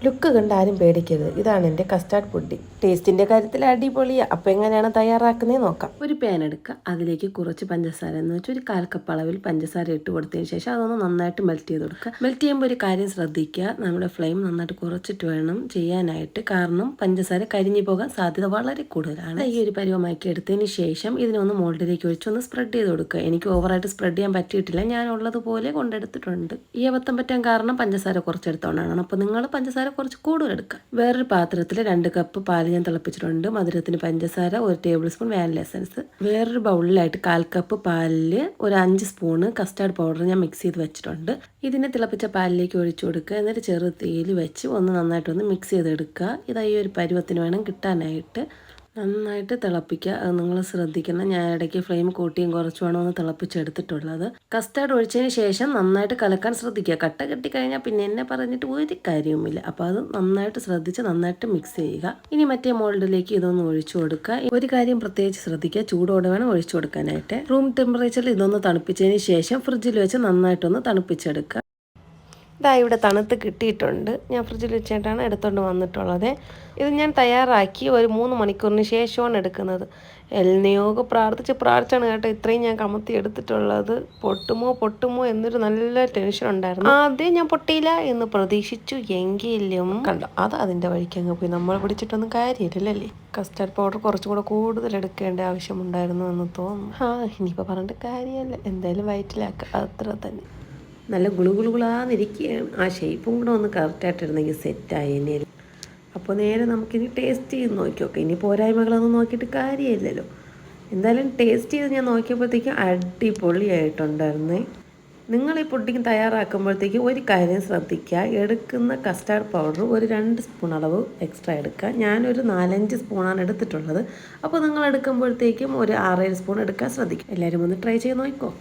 Look കണ്ട് ആരും പേടിക്കരുത്. ഇതാണ് എൻ്റെ കസ്റ്റാർഡ് പുഡിംഗ്. ടേസ്റ്റിൻ്റെ കാര്യത്തിൽ അടിപൊളിയാണ്. അപ്പോൾ എങ്ങനെയാണ് തയ്യാറാക്കുന്നത് നോക്കാം. ഒരു പാൻ എടുക്കുക, അതിലേക്ക് കുറച്ച് പഞ്ചസാര എന്ന് വെച്ചാൽ ഒരു 1/4 കപ്പ് അളവിൽ പഞ്ചസാര ഇട്ട് കൊടുത്തതിന് ശേഷം അതൊന്ന് നന്നായിട്ട് മെൽറ്റ് ചെയ്ത് കൊടുക്കുക. മെൽറ്റ് ചെയ്യുമ്പോൾ ഒരു കാര്യം ശ്രദ്ധിക്കുക, നമ്മുടെ ഫ്ലെയിം നന്നായിട്ട് കുറച്ചിട്ട് വേണം ചെയ്യാനായിട്ട്. കാരണം പഞ്ചസാര കരിഞ്ഞു പോകാൻ സാധ്യത വളരെ കൂടുതലാണ്. ഈ ഒരു പരുവമാക്കി എടുത്തതിന് ശേഷം ഇതിനൊന്ന് മോൾഡിലേക്ക് ഒഴിച്ചൊന്ന് സ്പ്രെഡ് ചെയ്ത് കൊടുക്കുക. എനിക്ക് ഓവറായിട്ട് സ്പ്രെഡ് ചെയ്യാൻ പറ്റിയിട്ടില്ല, ഞാൻ ഉള്ളതുപോലെ കൊണ്ടെടുത്തിട്ടുണ്ട്. ഈ അബദ്ധം പറ്റാൻ കാരണം പഞ്ചസാര കുറച്ചെടുത്തോണ്ടാണ്. അപ്പോൾ നിങ്ങൾ പഞ്ചസാര കുറച്ച് കൂടുതൽ എടുക്കുക. വേറൊരു പാത്രത്തിൽ 2 കപ്പ് പാല് ഞാൻ തിളപ്പിച്ചിട്ടുണ്ട്. മധുരത്തിന് പഞ്ചസാര, 1 ടേബിൾ സ്പൂൺ വാനില എസൻസ്. വേറൊരു ബൗളിലായിട്ട് 1/4 കപ്പ് പാലിൽ ഒരു 5 സ്പൂണ് കസ്റ്റാർഡ് പൗഡർ ഞാൻ മിക്സ് ചെയ്ത് വെച്ചിട്ടുണ്ട്. ഇതിനെ തിളപ്പിച്ച പാലിലേക്ക് ഒഴിച്ചു കൊടുക്കുക. എന്നിട്ട് ചെറു തീയിൽ വെച്ച് ഒന്ന് നന്നായിട്ടൊന്ന് മിക്സ് ചെയ്തെടുക്കുക. ഇതായി ഒരു പരുവത്തിന് വേണം കിട്ടാനായിട്ട്. നന്നായിട്ട് തിളപ്പിക്കുക. അത് നിങ്ങൾ ശ്രദ്ധിക്കണം. ഞാൻ ഇടയ്ക്ക് ഫ്ലെയിം കൂട്ടിയും കുറച്ചുമാണ് ഒന്ന് തിളപ്പിച്ചെടുത്തിട്ടുള്ളത്. കസ്റ്റാർഡ് ഒഴിച്ചതിന് ശേഷം നന്നായിട്ട് കലക്കാൻ ശ്രദ്ധിക്കുക. കട്ട കെട്ടിക്കഴിഞ്ഞാൽ പിന്നെ എന്നെ പറഞ്ഞിട്ട് ഒരു കാര്യവുമില്ല. അപ്പോൾ അത് നന്നായിട്ട് ശ്രദ്ധിച്ച് നന്നായിട്ട് മിക്സ് ചെയ്യുക. ഇനി മറ്റേ മോൾഡിലേക്ക് ഇതൊന്ന് ഒഴിച്ചു കൊടുക്കുക. ഒരു കാര്യം പ്രത്യേകിച്ച് ശ്രദ്ധിക്കുക, ചൂടോടെ വേണം ഒഴിച്ചു കൊടുക്കാനായിട്ട്. റൂം ടെമ്പറേച്ചറിൽ ഇതൊന്ന് തണുപ്പിച്ചതിന് ശേഷം ഫ്രിഡ്ജിൽ വെച്ച് നന്നായിട്ടൊന്ന് തണുപ്പിച്ചെടുക്കുക. ഇതാ ഇവിടെ തണുത്ത് കിട്ടിയിട്ടുണ്ട്. ഞാൻ ഫ്രിഡ്ജിൽ വെച്ചിട്ടാണ് എടുത്തുകൊണ്ട് വന്നിട്ടുള്ളത്. ഇത് ഞാൻ തയ്യാറാക്കി ഒരു 3 മണിക്കൂറിന് ശേഷമാണ് എടുക്കുന്നത്. എൽനിയോഗ പ്രാർത്ഥിച്ചാണ് കേട്ടോ ഇത്രയും ഞാൻ കമത്തി എടുത്തിട്ടുള്ളത്. പൊട്ടുമോ എന്നൊരു നല്ല ടെൻഷൻ ഉണ്ടായിരുന്നു. ആദ്യം ഞാൻ പൊട്ടിയില്ല എന്ന് പ്രതീക്ഷിച്ചു, എങ്കിലും കണ്ടോ അത് അതിൻ്റെ വഴിക്ക് അങ്ങ് പോയി. നമ്മൾ പിടിച്ചിട്ടൊന്നും കാര്യമില്ലല്ലേ. കസ്റ്റാർഡ് പൗഡർ കുറച്ചും കൂടെ കൂടുതൽ എടുക്കേണ്ട ആവശ്യമുണ്ടായിരുന്നു എന്ന് തോന്നുന്നു. ഇനിയിപ്പോൾ പറഞ്ഞിട്ട് കാര്യമല്ല, എന്തായാലും വയറ്റിലാക്കുക, അത്ര തന്നെ. നല്ല ഗുളുഗുളുകളാന്നിരിക്കുകയാണ്. ആ ഷേപ്പും കൂടെ ഒന്ന് കറക്റ്റായിട്ടിരുന്നെങ്കിൽ സെറ്റായേനെ. അപ്പോൾ നേരെ നമുക്കിനി ടേസ്റ്റ് ചെയ്ത് നോക്കിയോക്കെ. ഇനി പോരായ്മകളൊന്നും നോക്കിയിട്ട് കാര്യമില്ലല്ലോ. എന്തായാലും ടേസ്റ്റ് ചെയ്ത് ഞാൻ നോക്കിയപ്പോഴത്തേക്കും അടിപൊളിയായിട്ടുണ്ടായിരുന്നേ. നിങ്ങൾ ഈ പുഡിംഗ് തയ്യാറാക്കുമ്പോഴത്തേക്കും ഒരു കാര്യം ശ്രദ്ധിക്കുക, എടുക്കുന്ന കസ്റ്റാർഡ് പൗഡർ ഒരു 2 സ്പൂൺ അളവ് എക്സ്ട്രാ എടുക്കുക. ഞാനൊരു 4-5 സ്പൂണാണ് എടുത്തിട്ടുള്ളത്. അപ്പോൾ നിങ്ങൾ എടുക്കുമ്പോഴത്തേക്കും ഒരു 6-7 സ്പൂൺ എടുക്കാൻ ശ്രദ്ധിക്കുക. എല്ലാവരും ഒന്ന് ട്രൈ ചെയ്ത് നോക്കിക്കോ.